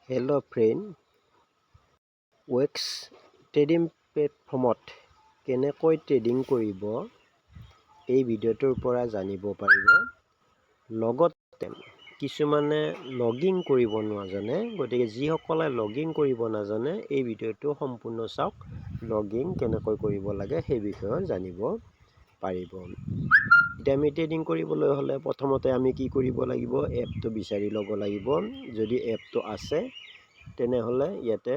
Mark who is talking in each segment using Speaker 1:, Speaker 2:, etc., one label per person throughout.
Speaker 1: Hello' friend, wax trading প্লেটফৰ্মত কেনেকৈ trading কৰিব এই ভিডিঅ'টোৰ পৰা জানিব পাৰিব। লগতে কিছুমানে লগিং কৰিব নাজানে, গতিকে যিসকলে লগিং কৰিব নাজানে এই ভিডিঅ'টো সম্পূৰ্ণ চাওক। লগিং কেনেকৈ কৰিব লাগে সেই বিষয়ে জানিব পাৰিব। এতিয়া আমি ট্ৰেডিং কৰিবলৈ হ'লে প্ৰথমতে আমি কি কৰিব লাগিব, এপটো বিচাৰি ল'ব লাগিব। যদি এপটো আছে তেনেহ'লে ইয়াতে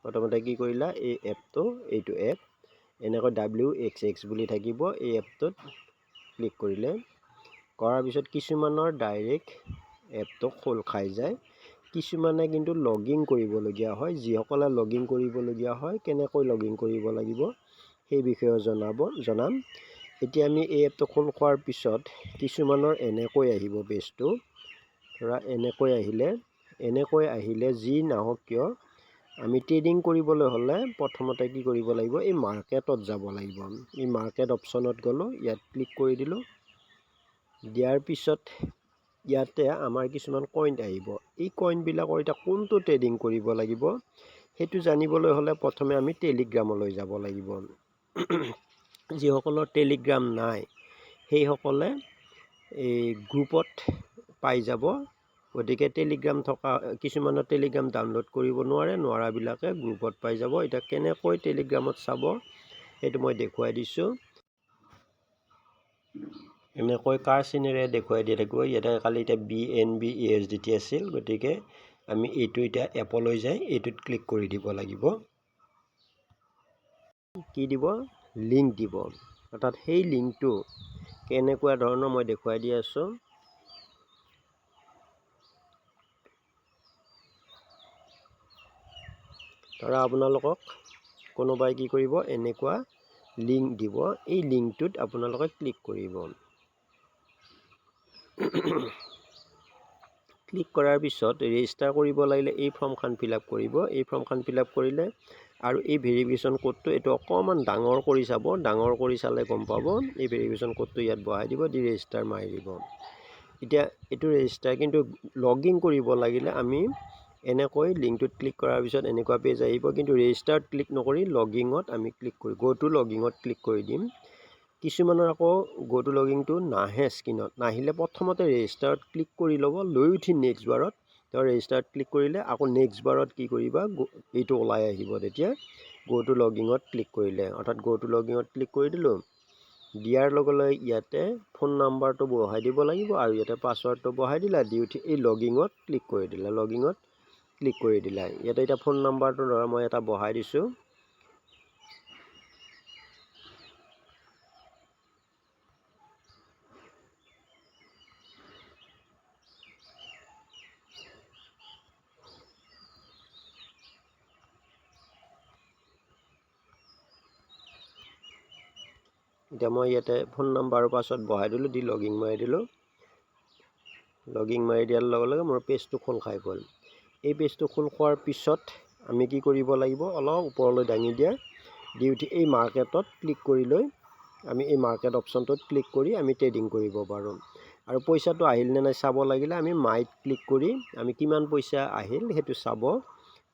Speaker 1: প্ৰথমতে কি কৰিলা, এই এপটো, এইটো এপ এনেকৈ WXX বুলি থাকিব। এই এপটোত ক্লিক কৰিলে, কৰাৰ পিছত কিছুমানৰ ডাইৰেক্ট এপটো খোল খাই যায়, কিছুমানে কিন্তু লগিং কৰিবলগীয়া হয়। যিসকলে লগিং কৰিবলগীয়া হয়, কেনেকৈ লগিং কৰিব লাগিব সেই বিষয়ে জনাম। এতিয়া আমি এই এপটো খোল খোৱাৰ পিছত কিছুমানৰ এনেকৈ আহিব পেজটো, ধৰা এনেকৈ আহিলে যি নাহক কিয় আমি ট্ৰেডিং কৰিবলৈ হ'লে প্ৰথমতে কি কৰিব লাগিব, এই মাৰ্কেটত যাব লাগিব। এই মাৰ্কেট অপশ্যনত গ'লোঁ, ইয়াত ক্লিক কৰি দিলোঁ। দিয়াৰ পিছত ইয়াতে আমাৰ কিছুমান কইন আহিব। এই কইনবিলাকৰ এতিয়া কোনটো ট্ৰেডিং কৰিব লাগিব সেইটো জানিবলৈ হ'লে প্ৰথমে আমি টেলিগ্ৰামলৈ যাব লাগিব। যিসকলৰ টেলিগ্ৰাম নাই সেইসকলে এই গ্ৰুপত পাই যাব। গতিকে টেলিগ্ৰাম থকা কিছুমানৰ টেলিগ্ৰাম ডাউনলোড কৰিব নোৱাৰাবিলাকে গ্ৰুপত পাই যাব। এতিয়া কেনেকৈ টেলিগ্ৰামত চাব সেইটো মই দেখুৱাই দিছোঁ। এনেকৈ কাৰ চিনেৰে দেখুৱাই দিয়া থাকিব। ইয়াতে খালি এতিয়া BNB USDT আছিল, গতিকে আমি এইটো এতিয়া এপলৈ যাই এইটোত ক্লিক কৰি দিব লাগিব। কি দিব, লিংক দিব। অৰ্থাৎ সেই লিংকটো কেনেকুৱা ধৰণৰ মই দেখুৱাই দি আছোঁ। ধৰা আপোনালোকক কোনোবাই কি কৰিব, এনেকুৱা লিংক দিব। এই লিংকটোত আপোনালোকে ক্লিক কৰিব। ক্লিক কৰাৰ পিছত ৰেজিষ্টাৰ কৰিব লাগিলে এই ফৰ্মখন ফিল আপ কৰিব। এই ফৰ্মখন ফিল আপ কৰিলে আৰু এই ভেৰিফিকেশ্যন কোডটো এইটো অকণমান ডাঙৰ কৰি চাব, ডাঙৰ কৰি চালে গম পাব। এই ভেৰিফিকেশ্যন কোডটো ইয়াত বহাই দিব, দি ৰেজিষ্টাৰ মাৰি দিব। এতিয়া এইটো ৰেজিষ্টাৰ, কিন্তু লগিং কৰিব লাগিলে আমি এনেকৈ লিংকটোত ক্লিক কৰাৰ পিছত এনেকুৱা পেজ আহিব, কিন্তু ৰেজিষ্টাৰত ক্লিক নকৰি লগিঙত আমি ক্লিক কৰি গো টু লগিঙত ক্লিক কৰি দিম। কিছুমানৰ আকৌ গো টু লগিংটো নাহে, স্ক্ৰীণত নাহিলে প্ৰথমতে ৰেজিষ্টাৰত ক্লিক কৰি ল'ব, লৈ উঠি নেক্সট বাৰত ৰেজিষ্টাৰত ক্লিক কৰিলে আকৌ নেক্সট বাৰত কি কৰিবা, এইটো ওলাই আহিব। তেতিয়া গো টু লগিঙত ক্লিক কৰিলে, অৰ্থাৎ গো টু লগিঙত ক্লিক কৰি দিলোঁ। দিয়াৰ লগে লগে ইয়াতে ফোন নাম্বাৰটো বহাই দিব লাগিব আৰু ইয়াতে পাছৱৰ্ডটো বহাই দিলা। দি উঠি এই লগিঙত ক্লিক কৰি দিলা, ইয়াতে এতিয়া ফোন নাম্বাৰটো ধৰা মই এটা বহাই দিছোঁ। এতিয়া মই ইয়াতে ফোন নাম্বাৰৰ পাছত বহাই দিলোঁ, দি লগিং মাৰি দিলোঁ। লগিং মাৰি দিয়াৰ লগে লগে মোৰ পেজটো খোল খাই গ'ল। এই পেজটো খোল খোৱাৰ পিছত আমি কি কৰিব লাগিব, অলপ ওপৰলৈ দাঙি দিয়া, দি উঠি এই মাৰ্কেটত ক্লিক কৰি লৈ আমি এই মাৰ্কেট অপশ্যনটোত ক্লিক কৰি আমি ট্ৰেডিং কৰিব পাৰোঁ। আৰু পইচাটো আহিল নে নাই চাব লাগিলে আমি মাইত ক্লিক কৰি আমি কিমান পইচা আহিল সেইটো চাব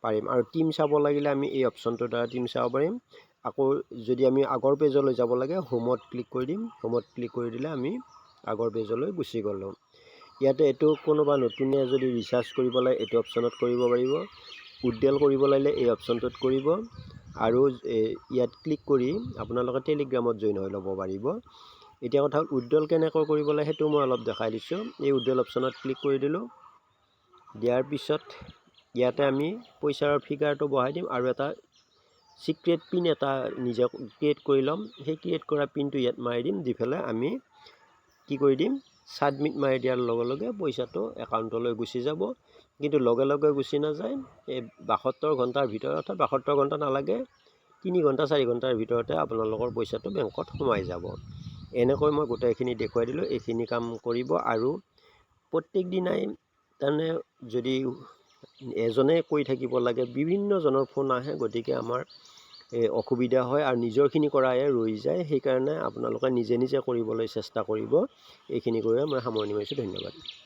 Speaker 1: পাৰিম। আৰু টিম চাব লাগিলে আমি এই অপশ্যনটোৰ দ্বাৰা টিম চাব পাৰিম। আকৌ যদি আমি আগৰ পেজলৈ যাব লাগে, হোমত ক্লিক কৰি দিম। হোমত ক্লিক কৰি দিলে আমি আগৰ পেজলৈ গুচি গ'লোঁ। ইয়াতে এইটো কোনোবা নতুনে যদি ৰিচাৰ্জ কৰিব লাগে এইটো অপশ্যনত কৰিব পাৰিব। উইথড্ৰল কৰিব লাগিলে এই অপশ্যনটোত কৰিব। আৰু ইয়াত ক্লিক কৰি আপোনালোকে টেলিগ্ৰামত জইন হৈ ল'ব পাৰিব। এতিয়া কথা হ'ল উইথড্ৰল কেনেকৈ কৰিব লাগে সেইটো মই অলপ দেখাই দিছোঁ। এই উইথড্ৰল অপশ্যনত ক্লিক কৰি দিলোঁ। দিয়াৰ পিছত ইয়াতে আমি পইচাৰ ফিগাৰটো বহাই দিম আৰু এটা চিক্ৰেট পিন এটা নিজে ক্ৰিয়েট কৰি ল'ম। সেই ক্ৰিয়েট কৰা পিনটো ইয়াত মাৰি দিম, দি পেলাই আমি কি কৰি দিম, ছাবমিট মাৰি দিয়াৰ লগে লগে পইচাটো একাউণ্টলৈ গুচি যাব। কিন্তু লগে লগে গুচি নাযায়, এই 72 ঘণ্টাৰ ভিতৰত, অৰ্থাৎ 72 ঘণ্টা নালাগে, 3 ঘণ্টা 4 ঘণ্টাৰ ভিতৰতে আপোনালোকৰ পইচাটো বেংকত সোমাই যাব। এনেকৈ মই গোটেইখিনি দেখুৱাই দিলোঁ। এইখিনি কাম কৰিব আৰু প্ৰত্যেক দিনাই তাৰমানে যদি এজনে কৈ থাকিব লাগে, বিভিন্নজনৰ ফোন আহে, গতিকে আমাৰ অসুবিধা হয় আৰু নিজৰখিনি কৰাই ৰৈ যায়। সেইকাৰণে আপোনালোকে নিজে নিজে কৰিবলৈ চেষ্টা কৰিব। এইখিনি কৰি মই সামৰণি মাৰিছোঁ। ধন্যবাদ।